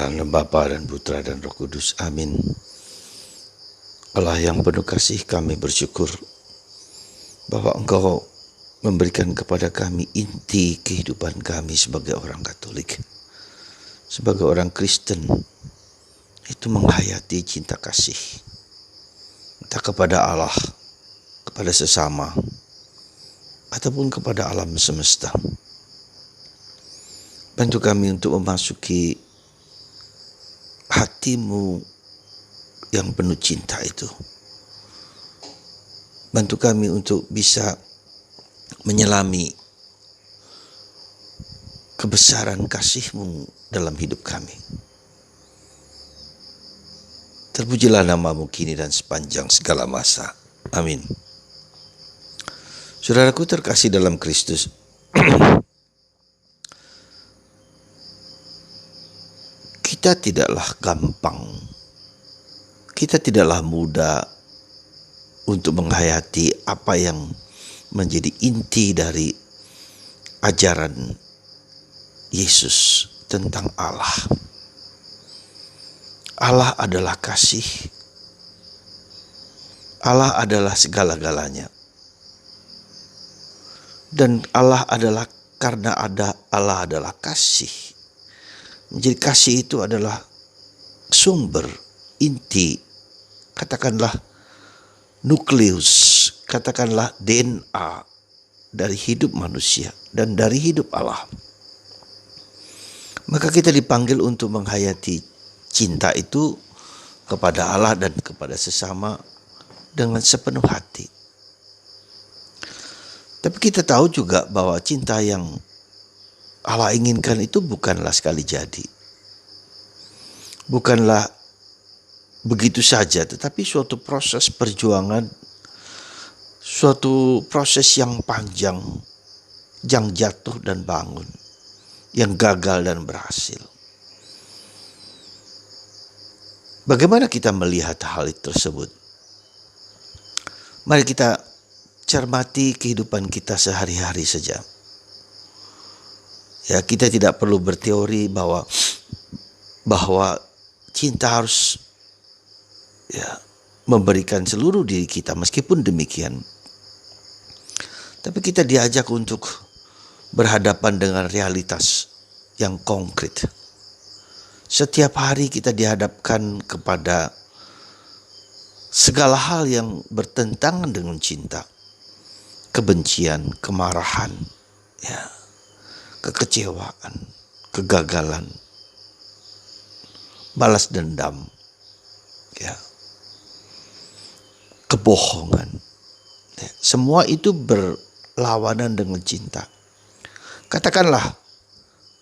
dalam nama Bapa dan Putra dan Roh Kudus. Amin. Allah yang penuh kasih, kami bersyukur bahwa Engkau memberikan kepada kami inti kehidupan kami sebagai orang Katolik, sebagai orang Kristen, itu menghayati cinta kasih, entah kepada Allah, kepada sesama, ataupun kepada alam semesta. Bantu kami untuk memasuki hatimu yang penuh cinta itu. Bantu kami untuk bisa menyelami kebesaran kasih-Mu dalam hidup kami. Terpujilah nama-Mu kini dan sepanjang segala masa. Amin. Saudaraku terkasih dalam Kristus, kita tidaklah gampang, kita tidaklah mudah untuk menghayati apa yang menjadi inti dari ajaran Yesus tentang Allah. Allah adalah kasih. Allah adalah segala-galanya. Dan Allah adalah karena Allah adalah kasih. Jadi kasih itu adalah sumber, inti, katakanlah nukleus, katakanlah DNA dari hidup manusia dan dari hidup Allah. Maka kita dipanggil untuk menghayati cinta itu kepada Allah dan kepada sesama dengan sepenuh hati. Tapi kita tahu juga bahwa cinta yang Allah inginkan itu bukanlah sekali jadi. Bukanlah begitu saja, tetapi suatu proses perjuangan, suatu proses yang panjang, yang jatuh dan bangun, yang gagal dan berhasil. Bagaimana kita melihat hal tersebut? Mari kita cermati kehidupan kita sehari-hari saja. Ya, kita tidak perlu berteori bahwa cinta harus memberikan seluruh diri kita. Meskipun demikian, tapi kita diajak untuk berhadapan dengan realitas yang konkret. Setiap hari kita dihadapkan kepada segala hal yang bertentangan dengan cinta, kebencian, kemarahan, kekecewaan, kegagalan, balas dendam, kebohongan. Semua itu berlawanan dengan cinta. Katakanlah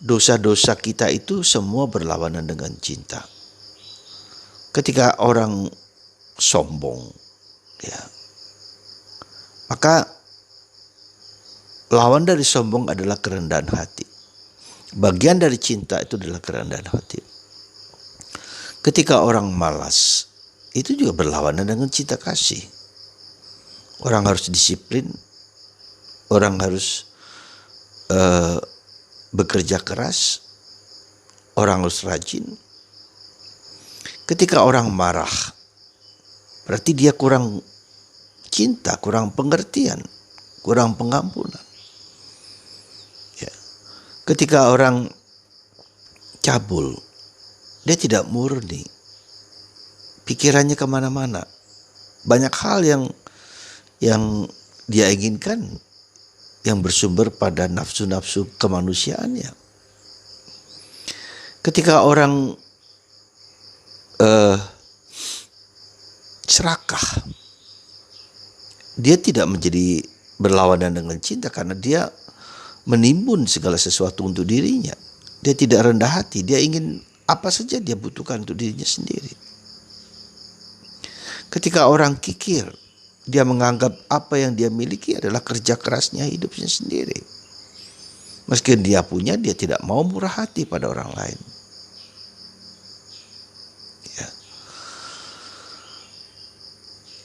dosa-dosa kita itu semua berlawanan dengan cinta. Ketika orang sombong, maka lawan dari sombong adalah kerendahan hati. Bagian dari cinta itu adalah kerendahan hati. Ketika orang malas, itu juga berlawanan dengan cinta kasih. Orang harus disiplin, orang harus bekerja keras, orang harus rajin. Ketika orang marah, berarti dia kurang cinta, kurang pengertian, kurang pengampunan. Ketika orang cabul, dia tidak murni, pikirannya kemana-mana. Banyak hal yang dia inginkan yang bersumber pada nafsu-nafsu kemanusiaannya. Ketika orang serakah, dia tidak menjadi berlawanan dengan cinta karena dia menimbun segala sesuatu untuk dirinya. Dia tidak rendah hati, dia ingin apa saja dia butuhkan untuk dirinya sendiri. Ketika orang kikir, dia menganggap apa yang dia miliki adalah kerja kerasnya hidupnya sendiri. Meski dia punya, dia tidak mau murah hati pada orang lain.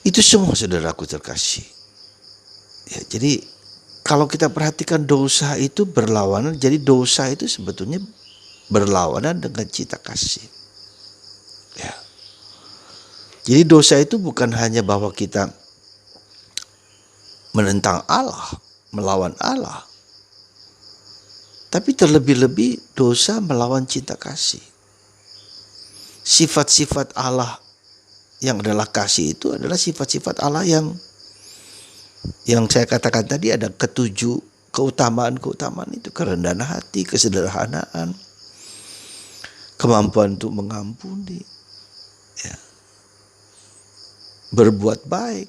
Itu semua saudaraku terkasih. Jadi kalau kita perhatikan dosa itu berlawanan, jadi dosa itu sebetulnya berlawanan dengan cinta kasih. Ya. Jadi dosa itu bukan hanya bahwa kita menentang Allah, melawan Allah, tapi terlebih-lebih dosa melawan cinta kasih. Sifat-sifat Allah yang adalah kasih itu adalah sifat-sifat Allah yang saya katakan tadi, ada ketujuh keutamaan itu: kerendahan hati, kesederhanaan, kemampuan untuk mengampuni, ya, berbuat baik,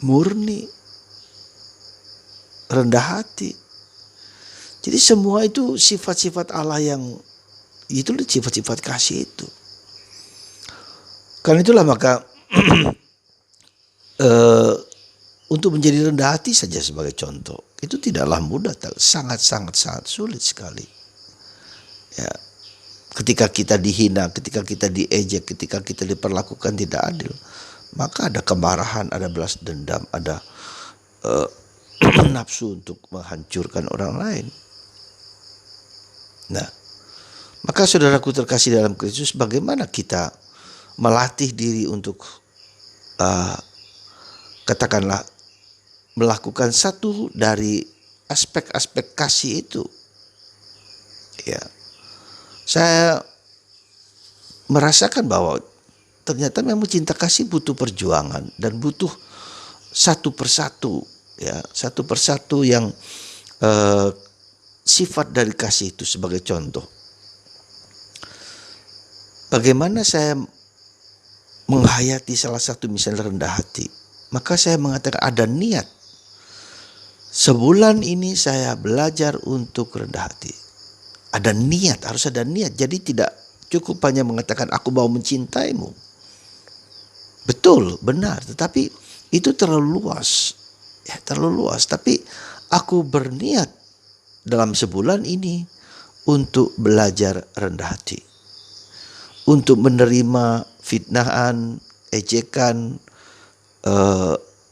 murni, rendah hati. Jadi semua itu sifat-sifat Allah yang itu sifat-sifat kasih itu. Karena itulah maka untuk menjadi rendah hati saja sebagai contoh itu tidaklah mudah, sangat sulit sekali. Ya, ketika kita dihina, ketika kita diejek, ketika kita diperlakukan tidak adil, maka ada kemarahan, ada balas dendam, ada nafsu untuk menghancurkan orang lain. Nah, maka saudaraku terkasih dalam Kristus, bagaimana kita melatih diri untuk katakanlah melakukan satu dari aspek-aspek kasih itu. Ya, saya merasakan bahwa ternyata memang cinta kasih butuh perjuangan dan butuh satu persatu, ya, satu persatu yang sifat dari kasih itu. Sebagai contoh, bagaimana saya menghayati salah satu misalnya rendah hati, maka saya mengatakan ada niat. Sebulan ini saya belajar untuk rendah hati. Ada niat, harus ada niat. Jadi tidak cukup hanya mengatakan aku mau mencintaimu. Betul, benar, tetapi itu terlalu luas. Ya, terlalu luas. Tapi aku berniat dalam sebulan ini untuk belajar rendah hati. Untuk menerima fitnahan, ejekan,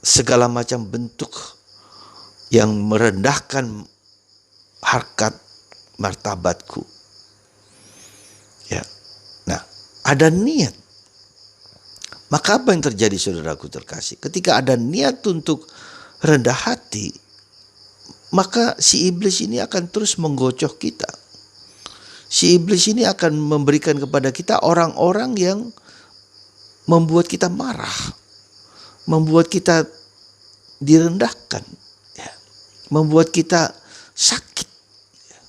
segala macam bentuk yang merendahkan harkat martabatku. Ya. Nah, ada niat. Maka apa yang terjadi saudaraku terkasih? Ketika ada niat untuk rendah hati, maka si iblis ini akan terus menggocok kita. Si iblis ini akan memberikan kepada kita orang-orang yang membuat kita marah, membuat kita direndahkan, ya, membuat kita sakit, ya,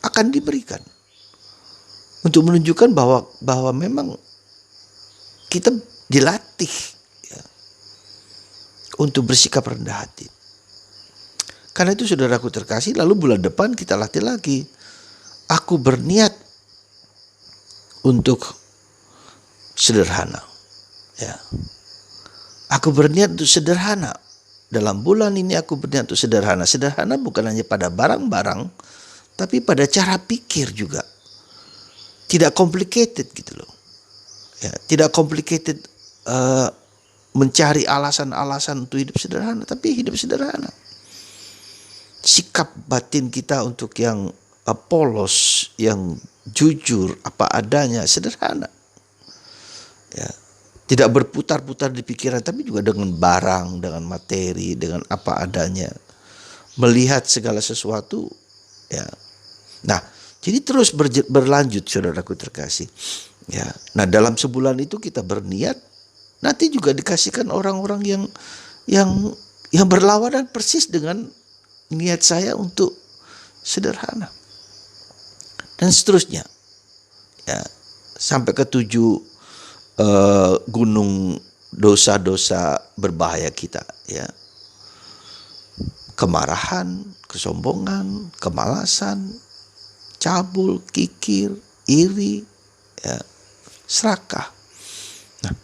akan diberikan untuk menunjukkan bahwa memang kita dilatih, ya, untuk bersikap rendah hati. Karena itu saudaraku terkasih, lalu bulan depan kita latih lagi. Aku berniat untuk sederhana. Ya. Aku berniat untuk sederhana. Dalam bulan ini aku berniat untuk sederhana. Sederhana bukan hanya pada barang-barang, tapi pada cara pikir juga. Tidak complicated gitu loh. Ya, tidak complicated mencari alasan-alasan untuk hidup sederhana, tapi hidup sederhana. Sikap batin kita untuk yang polos, yang jujur apa adanya, sederhana. Ya, tidak berputar-putar di pikiran, tapi juga dengan barang, dengan materi, dengan apa adanya. Melihat segala sesuatu, ya. Nah, jadi terus berlanjut saudaraku terkasih. Ya. Nah, dalam sebulan itu kita berniat, nanti juga dikasihkan orang-orang yang berlawanan persis dengan niat saya untuk sederhana. Dan seterusnya, ya, sampai ke 7 gunung dosa-dosa berbahaya kita, ya. Kemarahan, kesombongan, kemalasan, cabul, kikir, iri, ya, serakah. Nah,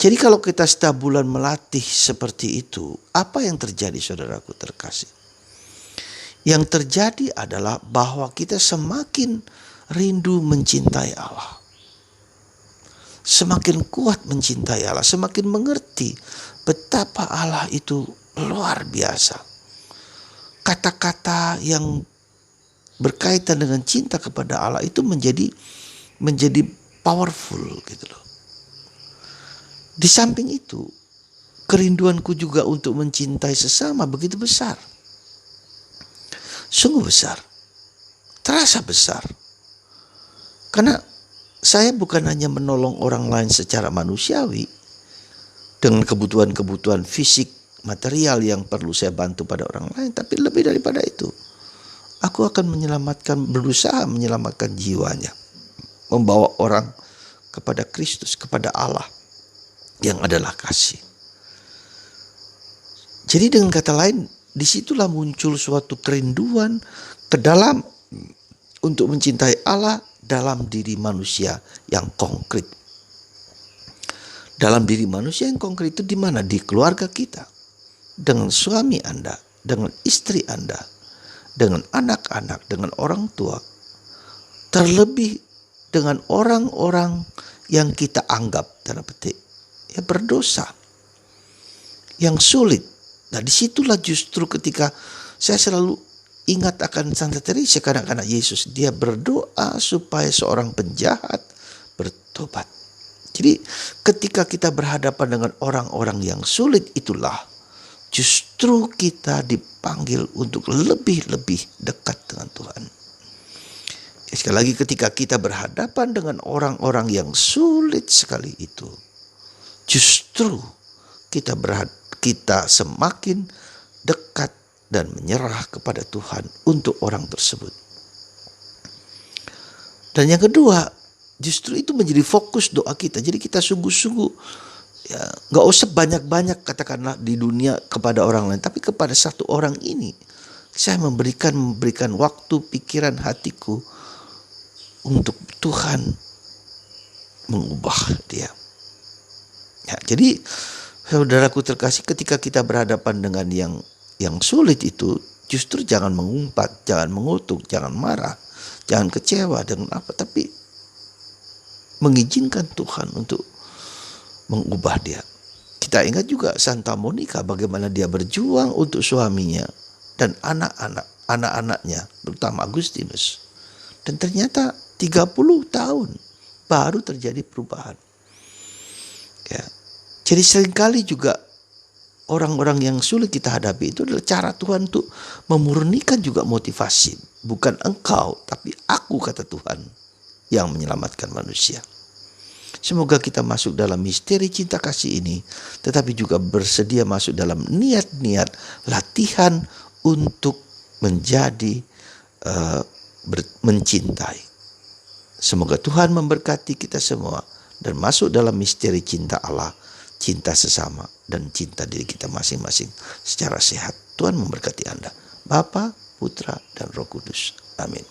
jadi kalau kita setiap bulan melatih seperti itu, apa yang terjadi saudaraku terkasih? Yang terjadi adalah bahwa kita semakin rindu mencintai Allah. Semakin kuat mencintai Allah, semakin mengerti betapa Allah itu luar biasa. Kata-kata yang berkaitan dengan cinta kepada Allah itu menjadi powerful gitu loh. Di samping itu, kerinduanku juga untuk mencintai sesama begitu besar. Sungguh besar. Terasa besar. Karena saya bukan hanya menolong orang lain secara manusiawi dengan kebutuhan-kebutuhan fisik, material yang perlu saya bantu pada orang lain, tapi lebih daripada itu. Aku akan berusaha menyelamatkan jiwanya. Membawa orang kepada Kristus, kepada Allah yang adalah kasih. Jadi dengan kata lain, disitulah muncul suatu kerinduan ke dalam untuk mencintai Allah dalam diri manusia yang konkret. Dalam diri manusia yang konkret itu di mana? Di keluarga kita. Dengan suami Anda, dengan istri Anda, dengan anak-anak, dengan orang tua. Terlebih dengan orang-orang yang kita anggap dalam petik ya berdosa. Yang sulit. Nah disitulah justru ketika saya selalu ingat akan Santa Teresa, kanak-kanak Yesus. Dia berdoa supaya seorang penjahat bertobat. Jadi ketika kita berhadapan dengan orang-orang yang sulit itulah justru kita dipanggil untuk lebih-lebih dekat dengan Tuhan. Sekali lagi ketika kita berhadapan dengan orang-orang yang sulit sekali itu, justru kita semakin dekat dan menyerah kepada Tuhan untuk orang tersebut. Dan yang kedua, justru itu menjadi fokus doa kita. Jadi kita sungguh-sungguh ya nggak usah banyak-banyak katakanlah di dunia kepada orang lain, tapi kepada satu orang ini saya memberikan waktu, pikiran, hatiku untuk Tuhan mengubah dia. Ya, jadi saudaraku terkasih, ketika kita berhadapan dengan yang sulit itu, justru jangan mengumpat, jangan mengutuk, jangan marah, jangan kecewa dengan apa, tapi mengizinkan Tuhan untuk mengubah dia. Kita ingat juga Santa Monica, bagaimana dia berjuang untuk suaminya dan anak-anaknya, terutama Agustinus. Dan ternyata 30 tahun baru terjadi perubahan. Ya. Jadi seringkali juga orang-orang yang sulit kita hadapi itu adalah cara Tuhan untuk memurnikan juga motivasi. Bukan engkau, tapi aku, kata Tuhan, yang menyelamatkan manusia. Semoga kita masuk dalam misteri cinta kasih ini, tetapi juga bersedia masuk dalam niat-niat latihan untuk menjadi mencintai. Semoga Tuhan memberkati kita semua dan masuk dalam misteri cinta Allah, cinta sesama, dan cinta diri kita masing-masing secara sehat. Tuhan memberkati Anda. Bapa, Putra, dan Roh Kudus. Amin.